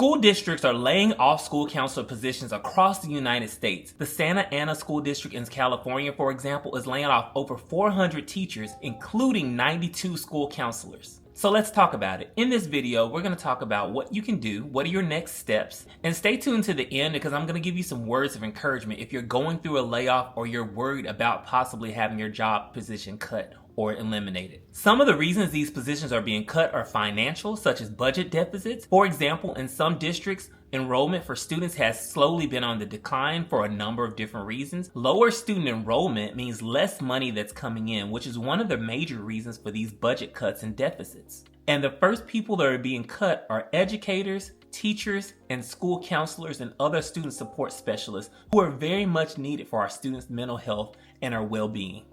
School districts are laying off school counselor positions across the United States. The Santa Ana School District in California, for example, is laying off over 400 teachers, including 92 school counselors. So let's talk about it. In this video, we're going to talk about what you can do, what are your next steps, and stay tuned to the end because I'm going to give you some words of encouragement if you're going through a layoff or you're worried about possibly having your job position cut or eliminated. Some of the reasons these positions are being cut are financial, such as budget deficits. For example, in some districts, enrollment for students has slowly been on the decline for a number of different reasons. Lower student enrollment means less money that's coming in, which is one of the major reasons for these budget cuts and deficits. And the first people that are being cut are educators, teachers, and school counselors and other student support specialists who are very much needed for our students' mental health and our well-being.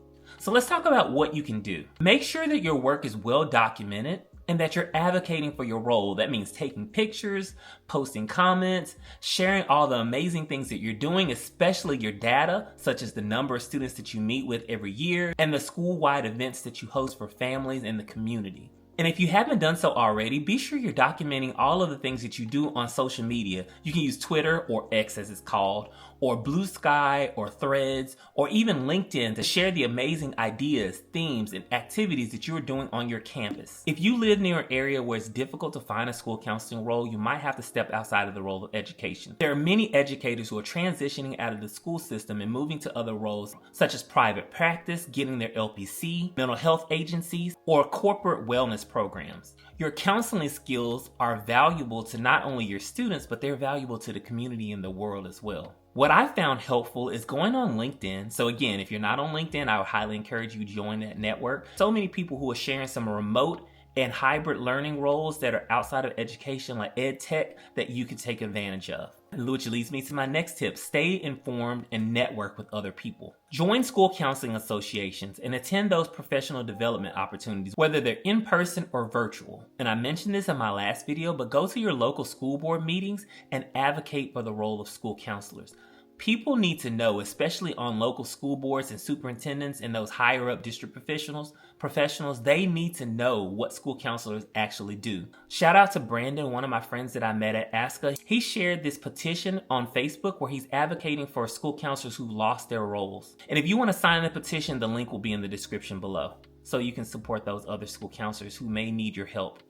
So let's talk about what you can do. Make sure that your work is well documented and that you're advocating for your role. That means taking pictures, posting comments, sharing all the amazing things that you're doing, especially your data, such as the number of students that you meet with every year and the school-wide events that you host for families and the community. And if you haven't done so already, be sure you're documenting all of the things that you do on social media. You can use Twitter, or X as it's called, or Blue Sky, or Threads, or even LinkedIn to share the amazing ideas, themes, and activities that you are doing on your campus. If you live near an area where it's difficult to find a school counseling role, you might have to step outside of the role of education. There are many educators who are transitioning out of the school system and moving to other roles, such as private practice, getting their LPC, mental health agencies, or corporate wellness programs. Your counseling skills are valuable to not only your students, but they're valuable to the community and the world as well. What I found helpful is going on LinkedIn. So again, if you're not on LinkedIn, I would highly encourage you to join that network. So many people who are sharing some remote and hybrid learning roles that are outside of education, like ed tech, that you can take advantage of. Which leads me to my next tip: stay informed and network with other people. Join school counseling associations and attend those professional development opportunities, whether they're in person or virtual. And I mentioned this in my last video, but go to your local school board meetings and advocate for the role of school counselors. People need to know, especially on local school boards and superintendents and those higher up district professionals, they need to know what school counselors actually do. Shout out to Brandon, one of my friends that I met at ASCA. He shared this petition on Facebook where he's advocating for school counselors who lost their roles. And if you want to sign the petition, the link will be in the description below, so you can support those other school counselors who may need your help.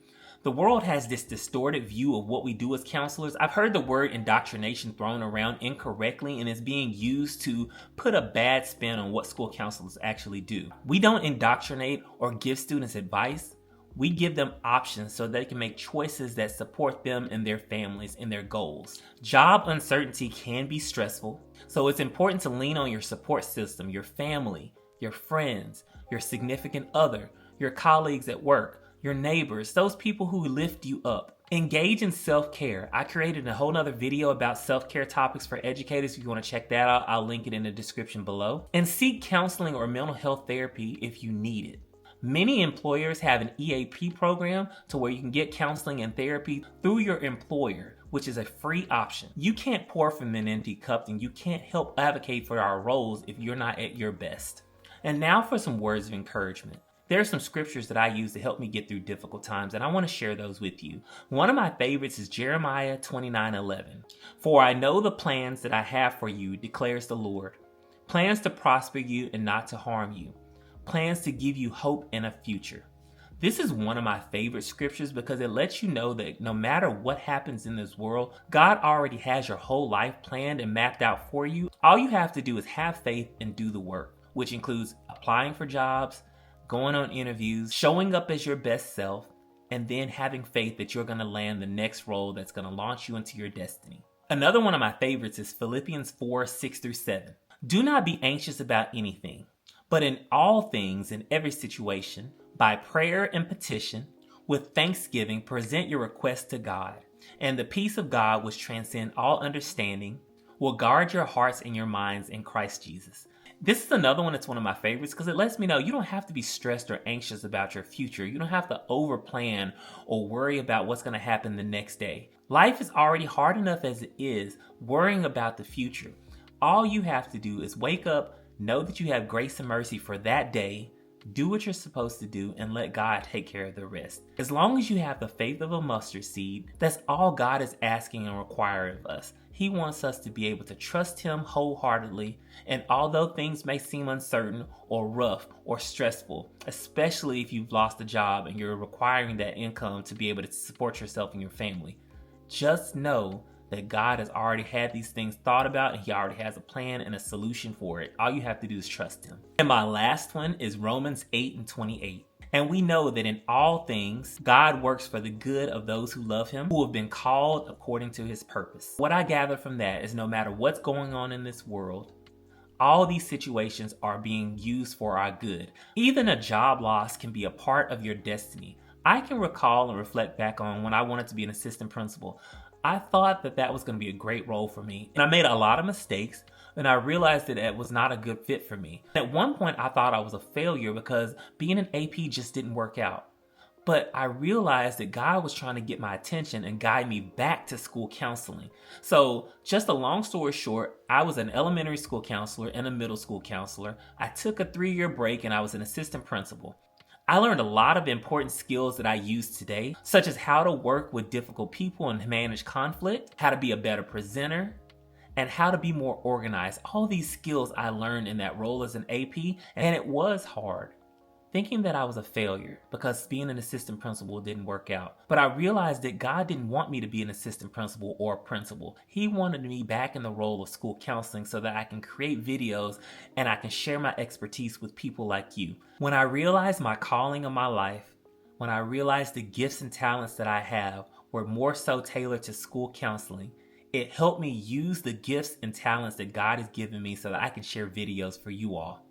The world has this distorted view of what we do as counselors. I've heard the word indoctrination thrown around incorrectly, and it's being used to put a bad spin on what school counselors actually do. We don't indoctrinate or give students advice. We give them options so they can make choices that support them and their families and their goals. Job uncertainty can be stressful, so it's important to lean on your support system, your family, your friends, your significant other, your colleagues at work, your neighbors, those people who lift you up. Engage in self-care. I created a whole nother video about self-care topics for educators. If you want to check that out, I'll link it in the description below. And seek counseling or mental health therapy if you need it. Many employers have an EAP program to where you can get counseling and therapy through your employer, which is a free option. You can't pour from an empty cup, and you can't help advocate for our roles if you're not at your best. And now for some words of encouragement. There are some scriptures that I use to help me get through difficult times, and I want to share those with you. One of my favorites is Jeremiah 29:11. For I know the plans that I have for you, declares the Lord. Plans to prosper you and not to harm you. Plans to give you hope and a future. This is one of my favorite scriptures because it lets you know that no matter what happens in this world, God already has your whole life planned and mapped out for you. All you have to do is have faith and do the work, which includes applying for jobs, going on interviews, showing up as your best self, and then having faith that you're going to land the next role that's going to launch you into your destiny. Another one of my favorites is Philippians 4:6-7. Do not be anxious about anything, but in all things, in every situation, by prayer and petition, with thanksgiving, present your requests to God. And the peace of God, which transcends all understanding, will guard your hearts and your minds in Christ Jesus. This is another one that's one of my favorites because it lets me know you don't have to be stressed or anxious about your future. You don't have to overplan or worry about what's going to happen the next day. Life is already hard enough as it is, worrying about the future. All you have to do is wake up, know that you have grace and mercy for that day, Do what you're supposed to do and let God take care of the rest. As long as you have the faith of a mustard seed, that's all God is asking and requiring of us. He wants us to be able to trust Him wholeheartedly, and although things may seem uncertain or rough or stressful, especially if you've lost a job and you're requiring that income to be able to support yourself and your family, just know that God has already had these things thought about, and He already has a plan and a solution for it. All you have to do is trust Him. And my last one is Romans 8:28. And we know that in all things, God works for the good of those who love Him, who have been called according to His purpose. What I gather from that is no matter what's going on in this world, all these situations are being used for our good. Even a job loss can be a part of your destiny. I can recall and reflect back on when I wanted to be an assistant principal. I thought that was going to be a great role for me. And I made a lot of mistakes, and I realized that it was not a good fit for me. At one point, I thought I was a failure because being an AP just didn't work out. But I realized that God was trying to get my attention and guide me back to school counseling. So just a long story short, I was an elementary school counselor and a middle school counselor. I took a 3-year break and I was an assistant principal. I learned a lot of important skills that I use today, such as how to work with difficult people and manage conflict, how to be a better presenter, and how to be more organized. All these skills I learned in that role as an AP, and it was hard. Thinking that I was a failure because being an assistant principal didn't work out. But I realized that God didn't want me to be an assistant principal or a principal. He wanted me back in the role of school counseling so that I can create videos and I can share my expertise with people like you. When I realized my calling in my life, when I realized the gifts and talents that I have were more so tailored to school counseling, it helped me use the gifts and talents that God has given me so that I can share videos for you all.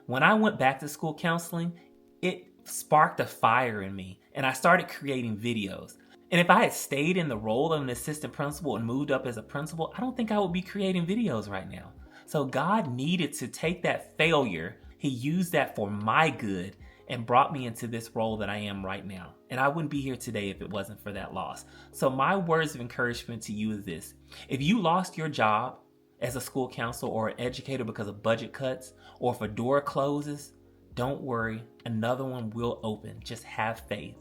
When I went back to school counseling, it sparked a fire in me, and I started creating videos. And if I had stayed in the role of an assistant principal and moved up as a principal, I don't think I would be creating videos right now. So God needed to take that failure. He used that for my good and brought me into this role that I am right now. And I wouldn't be here today if it wasn't for that loss. So my words of encouragement to you is this. If you lost your job as a school counselor or an educator because of budget cuts, or if a door closes, don't worry, another one will open. Just have faith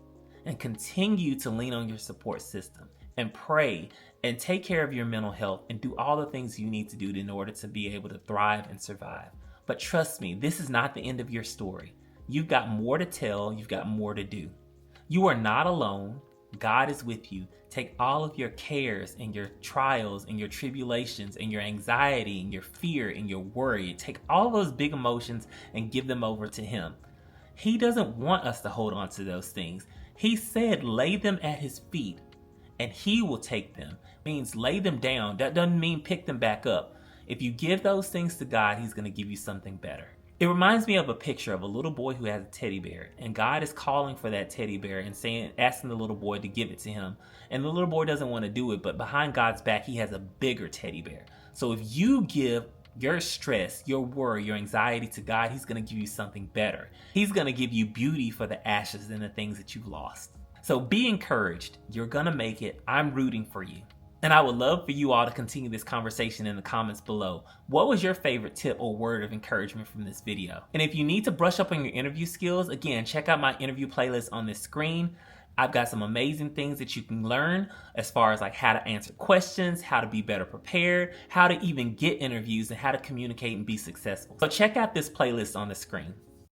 and continue to lean on your support system and pray and take care of your mental health and do all the things you need to do in order to be able to thrive and survive. But trust me, this is not the end of your story. You've got more to tell, you've got more to do. You are not alone. God is with you. Take all of your cares and your trials and your tribulations and your anxiety and your fear and your worry. Take all those big emotions and give them over to Him. He doesn't want us to hold on to those things. He said, lay them at His feet and He will take them. Means lay them down. That doesn't mean pick them back up. If you give those things to God, He's going to give you something better. It reminds me of a picture of a little boy who has a teddy bear, and God is calling for that teddy bear and asking the little boy to give it to him. And the little boy doesn't want to do it, but behind God's back, He has a bigger teddy bear. So if you give your stress, your worry, your anxiety to God, He's going to give you something better. He's going to give you beauty for the ashes and the things that you've lost. So be encouraged. You're going to make it. I'm rooting for you. And I would love for you all to continue this conversation in the comments below. What was your favorite tip or word of encouragement from this video? And if you need to brush up on your interview skills, again, check out my interview playlist on this screen. I've got some amazing things that you can learn as far as like how to answer questions, how to be better prepared, how to even get interviews, and how to communicate and be successful. So check out this playlist on the screen.